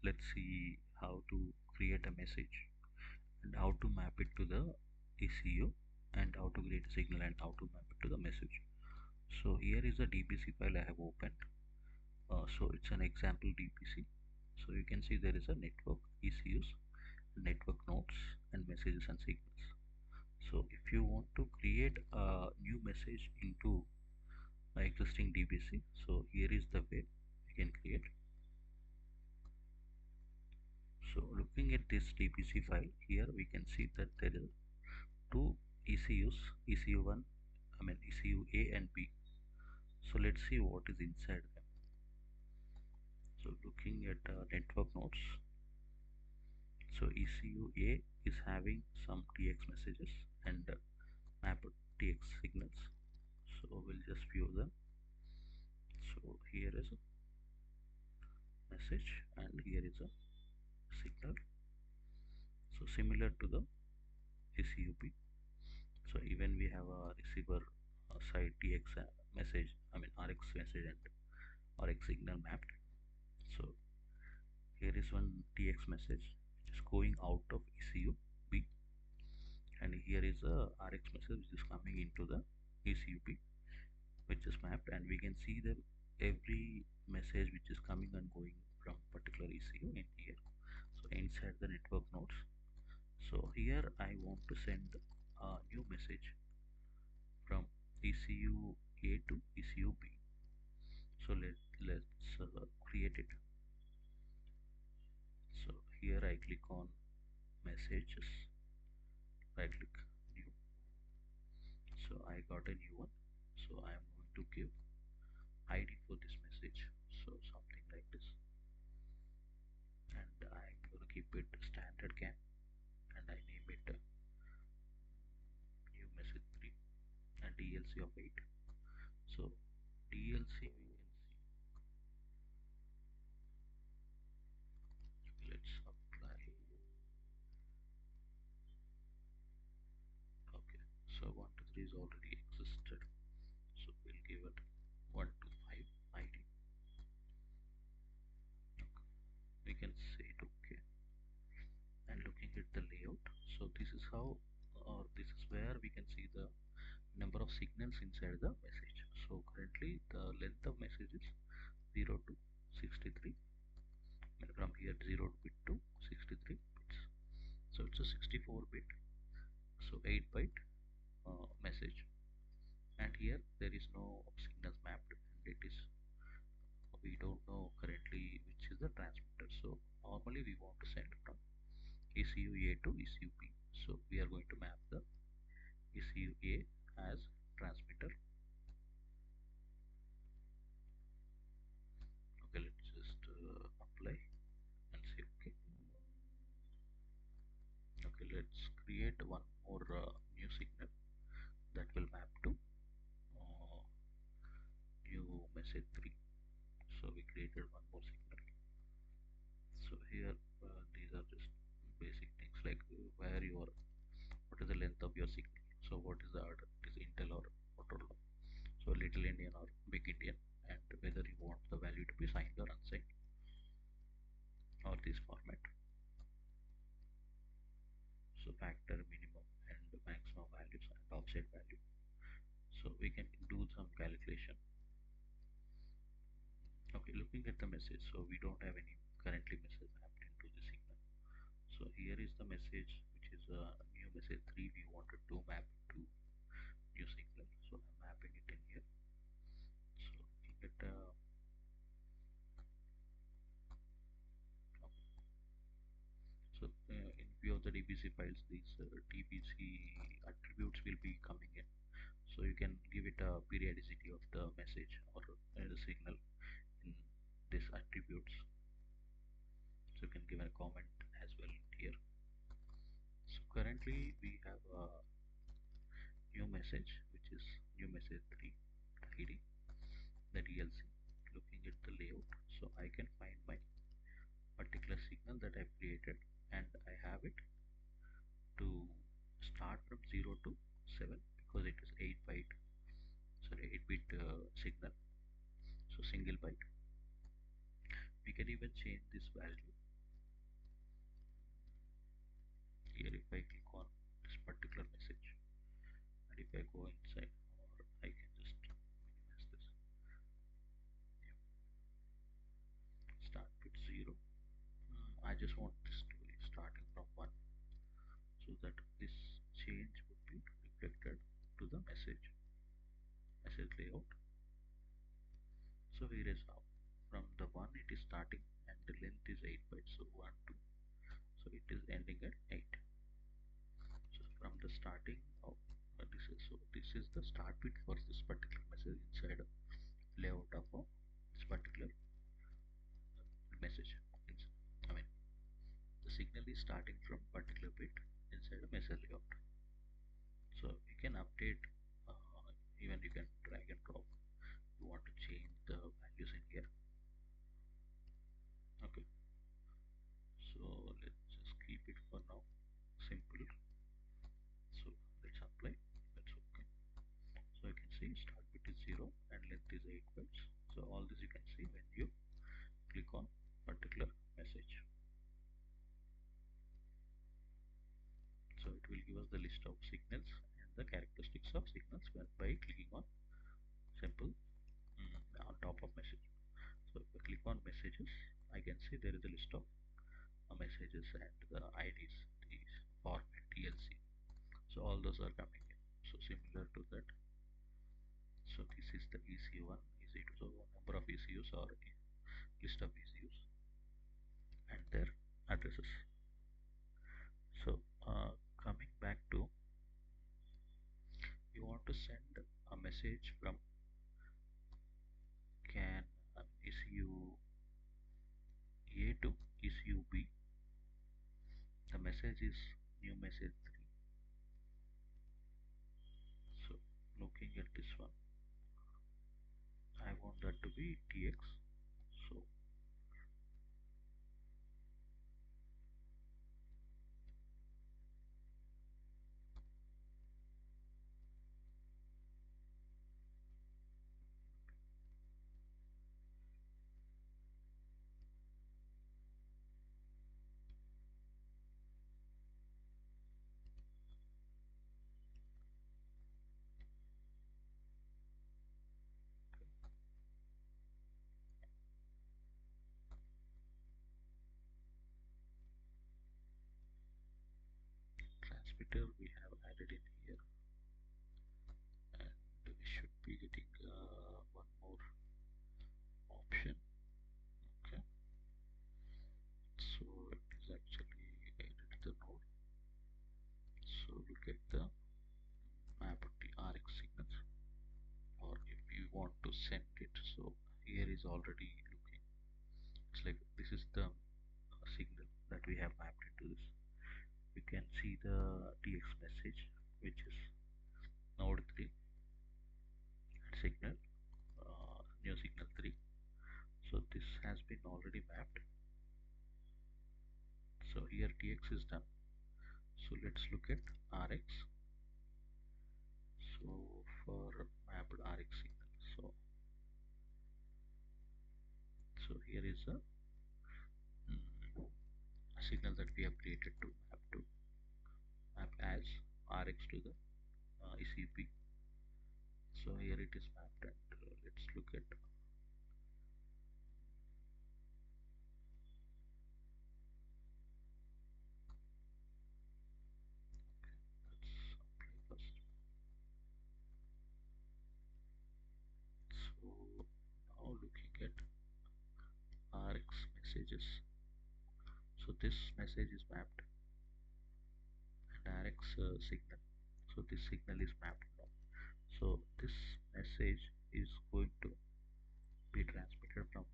let's see how to create a message and how to map it to the ECU, and how to create a signal and how to map it to the message. So here is a DBC file I have opened. So it's an example DBC. So you can see there is a network, ECUs, network nodes, and messages and signals. So if you want to create a new message into my existing DBC, so here is the way you can create. So looking at this DBC file, here we can see that there are two ECUs, ECU1, ECU A and B. So let's see what is inside them. So looking at network nodes, so ECU A is having some TX messages and map TX signals. So we'll just view them. So here is a message and here is a signal. So similar to the ECU B. So even we have a receiver side TX message, RX message and RX signal mapped. So here is one TX message which is going out of ECU B, and here is a RX message which is coming into the ECU B, which is mapped, and we can see that every message which is coming and going from particular ECU in here. So inside the network nodes. So here I want to send a new message from ECU A to ECU B. So let's create it. So here I click on messages, right click new. So I got a new one. So I am going to give ID for this message. So something like this, and I'm going to keep it standard can, and I name it new message 3 and DLC of 8. So DLC we can see. Let's apply. Okay, so 1 to 3 is already existed. So we'll give it 1 to 5 ID. Okay. We can say it okay. And looking at the layout, so this is how, or this is where we can see the number of signals inside the message. So currently the length of message is 0 to 63, and from here 0 bit to 63 bits. So it's a 64 bit, so 8 byte message, and here there is no signals mapped, and it is, we don't know currently which is the transmitter. So normally we want to send from ECU A to ECU B. So we are going to map the ECU A as transmitter. Okay, let's just apply and say okay. Okay, let's create one more new signal that will map to uh, new message 3. So we created one more signal. So here these are just basic things like where you are, what is the length of your signal, so what is the order, it is Intel or Motorola, so little Indian or big Indian, and whether you want the value to be signed or unsigned or this format. So factor, minimum and maximum values and offset value. So we can do some calculation. Okay, looking at the message, so we don't have any currently message mapped into the signal. So here is the message which is a new message 3, we wanted to map to new signal. So I'm mapping it in here. So looking at so in view of the DBC files, these DBC attributes will be coming in. So you can give it a periodicity of the message or the signal in this attributes. So you can give a comment as well here. So currently we have a new message which is new message 3 ID, the DLC. Looking at the layout, so I can find my particular signal that I've created, and I have it to start from 0 to 7 because it is 8 byte, sorry, 8 bit signal, so single byte. We can even change this value if I click on this particular message, and if I go inside, or I can just minimize this. Yeah. Start with 0. I just want this to be starting from 1, so that this change would be reflected to the message layout. So here is how from the 1 it is starting, and the length is 8 bytes, so 1 2, so it is ending at 8. So from the starting of this is the start bit for this particular message inside a layout of this particular message. I mean, the signal is starting from particular bit inside a message layout. So you can update, even you can drag and drop. You want to change the values in here. Okay, so let's just keep it for now simple. So let's apply. That's okay. So you can see start bit is 0 and length is 8 bytes. So all this you can see when you click on particular message. So it will give us the list of signals and the characteristics of signals by clicking on simple on top of message. So if I click on messages, I can see there is a list of messages and the IDs, the format, TLC. So all those are coming in. So similar to that. So this is the ECU1, ECU2. So number of ECUs or list of ECUs and their addresses. So coming back to, you want to send a message from can ECU A to ECU B. The message is new message 3. So looking at this one, I want that to be TX. So transmitter we have added in here, and we should be getting one more option. Okay, so it is actually edit the node. So look at the map the RX signals, or if you want to send it, so here is already looking, it's like this is the signal that we have mapped into this. You can see the TX message, which is node 3 and signal, new signal 3. So this has been already mapped. So here TX is done. So let's look at RX. So for mapped RX signal, here is a signal that we have created to map as RX to the ECP. So here it is mapped, and let's look at let's apply first. So now looking at RX messages, so this message is mapped, and RX signal, so this signal is mapped now. So this message is going to be transmitted from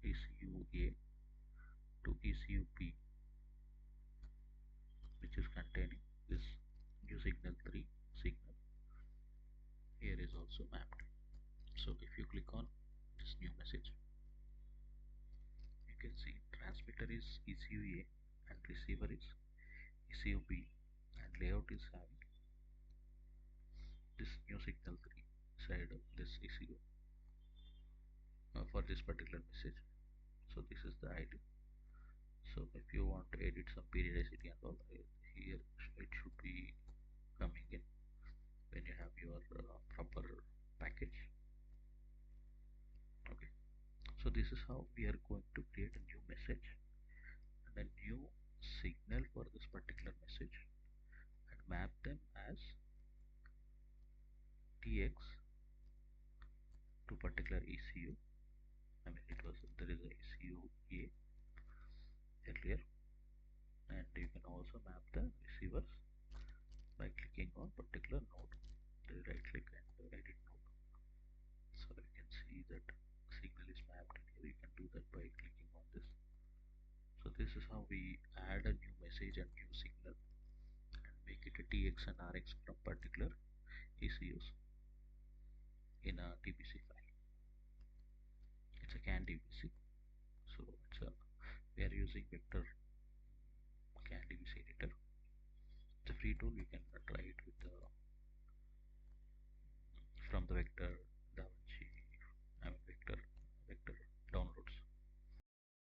ECU A to ECU B, which is containing this new signal 3 signal. Here is also mapped. So if you click on this new message, you can see transmitter is ECU A and receiver is ECU B, and layout is having this new signal 3 side of this ECU for this particular message. So this is the ID. So if you want to edit some periodicity and all, here it should be coming in when you have your proper package. Okay, so this is how we are going to create a new message and a new signal for this particular message and map them as TX to particular ECU. I mean, there is a ECU A earlier, and you can also map the receivers by clicking on particular node. Right click and edit node. So you can see that signal is mapped in here. You can do that by clicking on this. So this is how we add a new message and new signal and make it a TX and RX from particular ECUs in a DBC file. It's a CAN DBC. So we are using vector CAN DBC editor. It's a free tool. You can try it with